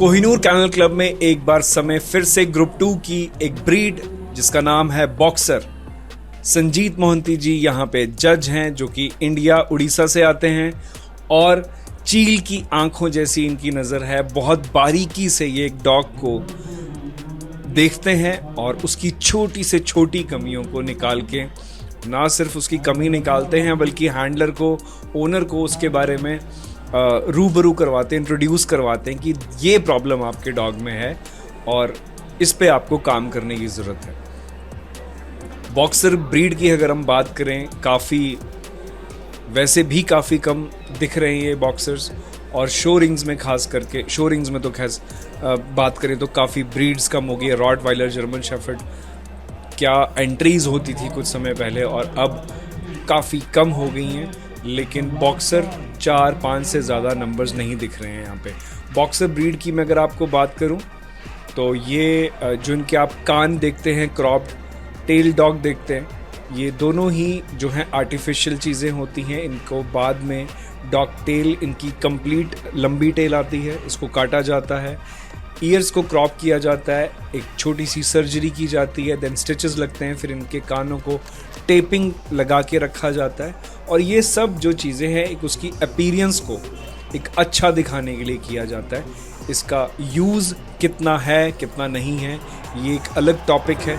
Kohinoor canal club में एक बार समय फिर से ग्रुप 2 की एक ब्रीड जिसका नाम है बॉक्सर। संजीत मोहंती जी यहाँ पे जज हैं जो कि इंडिया उड़ीसा से आते हैं और चील की आंखों जैसी इनकी नज़र है। बहुत बारीकी से ये एक डॉग को देखते हैं और उसकी छोटी से छोटी कमियों को निकाल के ना सिर्फ उसकी कमी निकालते हैं बल्कि हैंडलर को, ओनर को उसके बारे में रूबरू करवाते हैं, इंट्रोड्यूस करवाते हैं कि ये प्रॉब्लम आपके डॉग में है और इस पे आपको काम करने की ज़रूरत है। बॉक्सर ब्रीड की अगर हम बात करें, वैसे भी काफ़ी कम दिख रहे हैं ये बॉक्सर्स, और शो रिंग्स में खास करके, शो रिंग्स में तो खैर बात करें तो काफ़ी ब्रीड्स कम हो गई है। रॉटवाइलर, जर्मन शेफर्ड क्या एंट्रीज़ होती थी कुछ समय पहले और अब काफ़ी कम हो गई हैं, लेकिन बॉक्सर 4-5 से ज़्यादा नंबर्स नहीं दिख रहे हैं यहाँ पे। बॉक्सर ब्रीड की मैं अगर आपको बात करूँ तो ये जो इनके आप कान देखते हैं, क्रॉप्ड टेल डॉग देखते हैं, ये दोनों ही जो हैं आर्टिफिशियल चीज़ें होती हैं। इनको बाद में डॉग टेल, इनकी कंप्लीट लंबी टेल आती है, इसको काटा जाता है, ईयर्स को क्रॉप किया जाता है, एक छोटी सी सर्जरी की जाती है, देन स्टिचेस लगते हैं, फिर इनके कानों को टेपिंग लगा के रखा जाता है। और ये सब जो चीज़ें हैं एक उसकी अपीयरेंस को एक अच्छा दिखाने के लिए किया जाता है। इसका यूज़ कितना है कितना नहीं है ये एक अलग टॉपिक है।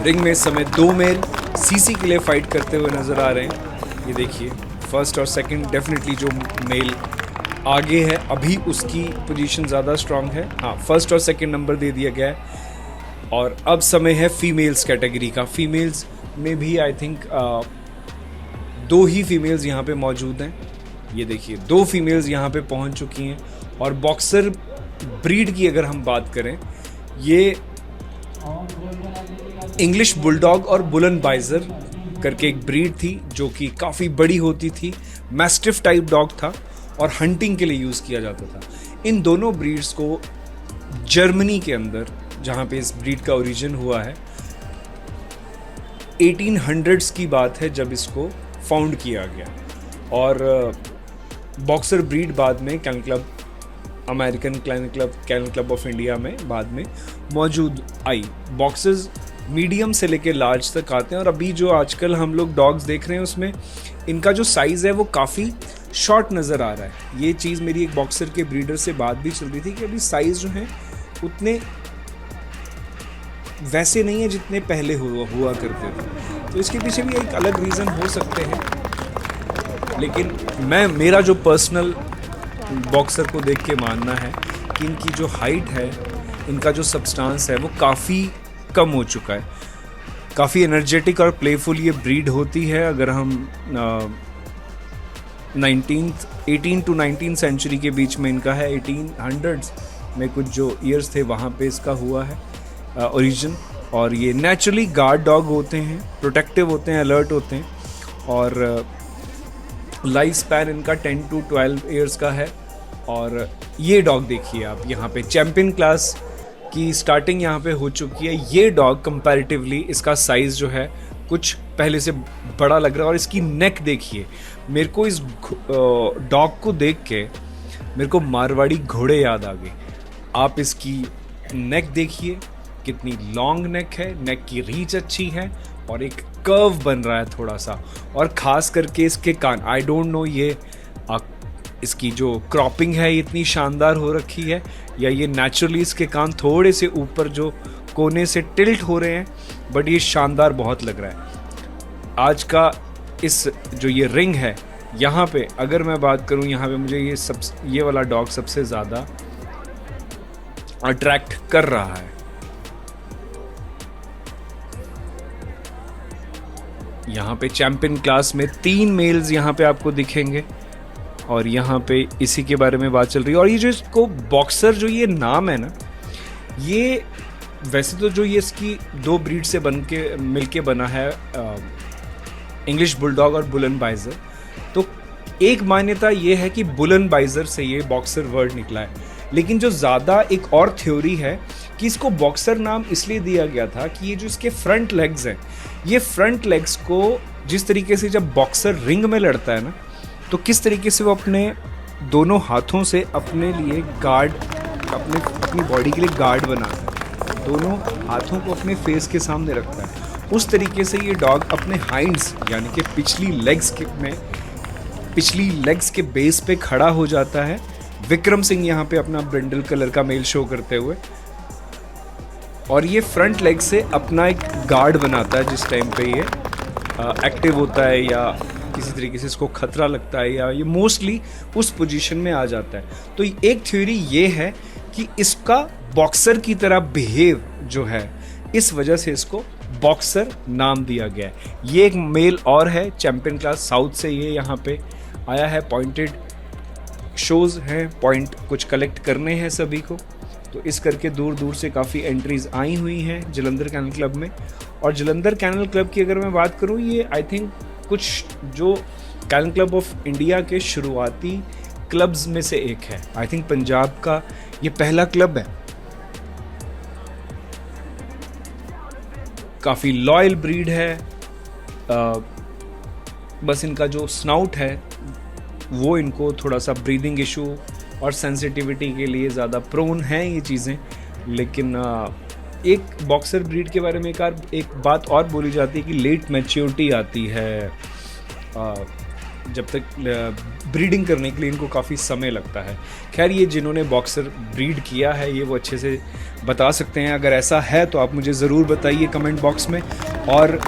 रिंग में इस समय 2 मेल सीसी के लिए फाइट करते हुए नज़र आ रहे हैं। ये देखिए, फर्स्ट और सेकंड डेफिनेटली जो मेल आगे है अभी उसकी पोजीशन ज़्यादा स्ट्रांग है। हाँ, फर्स्ट और सेकंड नंबर दे दिया गया है। और अब समय है फीमेल्स कैटेगरी का। फीमेल्स में भी आई थिंक 2 ही फीमेल्स यहाँ पे मौजूद हैं। ये देखिए, 2 फीमेल्स यहाँ पे पहुँच चुकी हैं। और बॉक्सर ब्रीड की अगर हम बात करें, ये इंग्लिश बुलडॉग और बुलनबाइजर करके एक ब्रीड थी जो कि काफ़ी बड़ी होती थी, मैस्टिफ टाइप डॉग था और हंटिंग के लिए यूज़ किया जाता था। इन दोनों ब्रीड्स को जर्मनी के अंदर, जहाँ पे इस ब्रीड का ओरिजिन हुआ है, 1800s की बात है जब इसको फाउंड किया गया। और बॉक्सर ब्रीड बाद में kennel club, American kennel club of India में बाद में मौजूद आई। बॉक्सर्स मीडियम से लेके लार्ज तक आते हैं और अभी जो आजकल हम लोग डॉग्स देख रहे हैं उसमें इनका जो साइज़ है वो काफ़ी शॉर्ट नज़र आ रहा है। ये चीज़ मेरी एक बॉक्सर के ब्रीडर से बात भी चल रही थी कि अभी साइज़ जो है उतने वैसे नहीं है जितने पहले हुआ करते थे। तो इसके पीछे भी एक अलग रीज़न हो सकते हैं, लेकिन मेरा जो पर्सनल बॉक्सर को देख के मानना है कि इनकी जो हाइट है, इनका जो सब्सटेंस है वो काफ़ी कम हो चुका है। काफ़ी एनर्जेटिक और प्लेफुल ये ब्रीड होती है। अगर हम 18 to 19 सेंचुरी के बीच में इनका है, 1800s में कुछ जो ईयर्स थे वहाँ पे इसका हुआ है ओरिजिन। और ये नेचुरली गार्ड डॉग होते हैं, प्रोटेक्टिव होते हैं, अलर्ट होते हैं और लाइफ स्पैन इनका 10 to 12 ईयर्स का है। और ये डॉग देखिए आप, यहाँ पे चैम्पियन क्लास की स्टार्टिंग यहाँ पे हो चुकी है। ये डॉग कंपैरेटिवली इसका साइज़ जो है कुछ पहले से बड़ा लग रहा है। और इसकी नेक देखिए, मेरे को इस डॉग को देख के मेरे को मारवाड़ी घोड़े याद आ गए। आप इसकी नेक देखिए, कितनी लॉन्ग नेक है, नेक की रीच अच्छी है और एक कर्व बन रहा है थोड़ा सा। और ख़ास करके इसके कान, आई डोंट नो ये इसकी जो क्रॉपिंग है इतनी शानदार हो रखी है या ये नेचुरली इसके कान थोड़े से ऊपर जो कोने से टिल्ट हो रहे हैं, बट ये शानदार बहुत लग रहा है। आज का इस जो ये रिंग है यहाँ पे अगर मैं बात करूँ, यहाँ पे मुझे ये वाला डॉग सबसे ज़्यादा अट्रैक्ट कर रहा है। यहाँ पे चैंपियन क्लास में 3 मेल्स यहाँ पे आपको दिखेंगे और यहाँ पे इसी के बारे में बात चल रही है। और ये जो इसको बॉक्सर, जो ये नाम है ना, ये वैसे तो जो ये इसकी 2 ब्रीड से मिलके बना है, इंग्लिश बुलडॉग और बुलनबाइजर। तो एक मान्यता ये है कि बुलनबाइजर से ये बॉक्सर वर्ड निकला है, लेकिन जो ज़्यादा एक और थ्योरी है कि इसको बॉक्सर नाम इसलिए दिया गया था कि ये जो इसके फ्रंट लेग्स हैं, ये फ्रंट लेग्स को जिस तरीके से जब बॉक्सर रिंग में लड़ता है ना, तो किस तरीके से वो अपने दोनों हाथों से अपने लिए गार्ड अपनी बॉडी के लिए गार्ड बनाता है, दोनों हाथों को अपने फेस के सामने रखता है। उस तरीके से ये डॉग अपने हाइंड्स यानी कि पिछली लेग्स के बेस पे खड़ा हो जाता है। विक्रम सिंह यहाँ पे अपना ब्रिंडल कलर का मेल शो करते हुए, और ये फ्रंट लेग से अपना एक गार्ड बनाता है जिस टाइम पे ये एक्टिव होता है या किसी तरीके से इसको खतरा लगता है, या ये मोस्टली उस पोजीशन में आ जाता है। तो एक थ्योरी ये है कि इसका बॉक्सर की तरह बिहेव जो है, इस वजह से इसको बॉक्सर नाम दिया गया है। ये एक मेल और है चैंपियन क्लास साउथ से, ये यहाँ पे आया है। पॉइंटेड शोज़ हैं, पॉइंट कुछ कलेक्ट करने हैं सभी को, तो इस करके दूर दूर से काफ़ी एंट्रीज आई हुई हैं जलंधर कैनल क्लब में। और जलंधर कैनल क्लब की अगर मैं बात करूँ, ये आई थिंक कुछ जो कैनल क्लब ऑफ इंडिया के शुरुआती क्लब्स में से एक है। आई थिंक पंजाब का ये पहला क्लब है। काफ़ी लॉयल ब्रीड है। बस इनका जो स्नाउट है वो इनको थोड़ा सा ब्रीदिंग इशू और सेंसिटिविटी के लिए ज़्यादा प्रोन हैं ये चीज़ें। लेकिन एक बॉक्सर ब्रीड के बारे में एक बात और बोली जाती है कि लेट मैच्योरिटी आती है, जब तक ब्रीडिंग करने के लिए इनको काफ़ी समय लगता है। खैर, ये जिन्होंने बॉक्सर ब्रीड किया है ये वो अच्छे से बता सकते हैं। अगर ऐसा है तो आप मुझे ज़रूर बताइए कमेंट बॉक्स में। और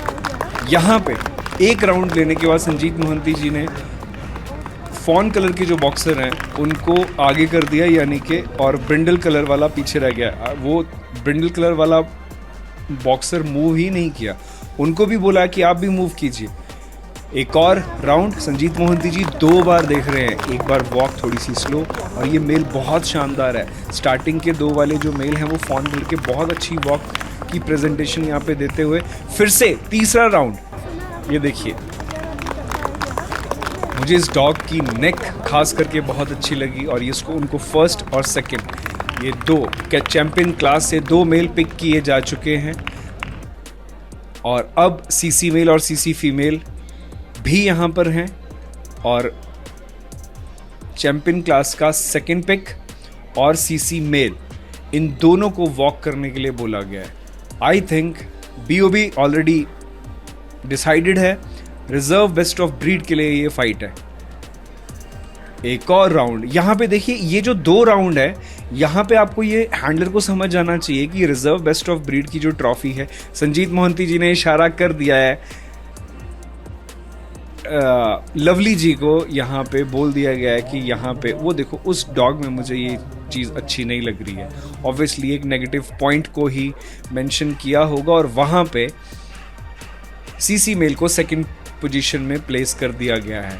यहाँ पे एक राउंड लेने के बाद संजीत मोहंती जी ने फॉन कलर के जो बॉक्सर हैं उनको आगे कर दिया, यानी कि, और ब्रिंडल कलर वाला पीछे रह गया। वो ब्रिंडल कलर वाला बॉक्सर मूव ही नहीं किया, उनको भी बोला कि आप भी मूव कीजिए। एक और राउंड संजीत मोहंती जी 2 बार देख रहे हैं, एक बार वॉक थोड़ी सी स्लो, और ये मेल बहुत शानदार है। स्टार्टिंग के 2 वाले जो मेल हैं वो फॉन कलर के बहुत अच्छी वॉक की प्रेजेंटेशन यहाँ पे देते हुए फिर से तीसरा राउंड, ये देखिए। मुझे इस डॉग की नेक खास करके बहुत अच्छी लगी, और इसको उनको फर्स्ट और सेकंड ये 2 चैंपियन क्लास से 2 मेल पिक किए जा चुके हैं, और अब सीसी मेल और सीसी फीमेल भी यहाँ पर हैं, और चैंपियन क्लास का सेकंड पिक और सीसी मेल, इन दोनों को वॉक करने के लिए बोला गया है। I think BOB already decided है, रिजर्व बेस्ट ऑफ ब्रीड के लिए ये फाइट है। एक और राउंड यहाँ पे देखिए, ये जो 2 राउंड है यहाँ पे आपको ये हैंडलर को समझ जाना चाहिए कि रिजर्व बेस्ट ऑफ ब्रीड की जो ट्रॉफी है, संजीत मोहंती जी ने इशारा कर दिया है, लवली जी को यहाँ पे बोल दिया गया है कि यहाँ पे वो देखो, उस डॉग में मुझे ये चीज़ अच्छी नहीं लग रही है। ऑब्वियसली एक नेगेटिव पॉइंट को ही मेंशन किया होगा, और वहाँ पे सीसी मेल को सेकंड पोजीशन में प्लेस कर दिया गया है।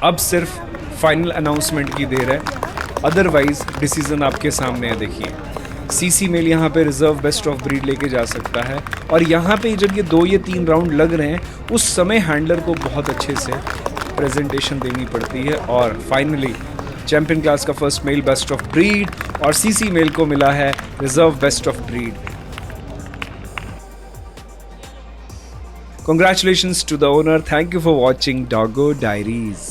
अब सिर्फ फाइनल अनाउंसमेंट की देर है, अदरवाइज डिसीजन आपके सामने है। देखिए, सीसी मेल यहाँ पे रिजर्व बेस्ट ऑफ ब्रीड लेके जा सकता है, और यहाँ पे जब ये 2 या 3 राउंड लग रहे हैं उस समय हैंडलर को बहुत अच्छे से प्रेजेंटेशन देनी पड़ती है, और फाइनली चैंपियन क्लास का first male best of breed, और सीसी मेल को मिला है reserve best of breed. Congratulations to the owner. Thank you for watching Doggo Diaries.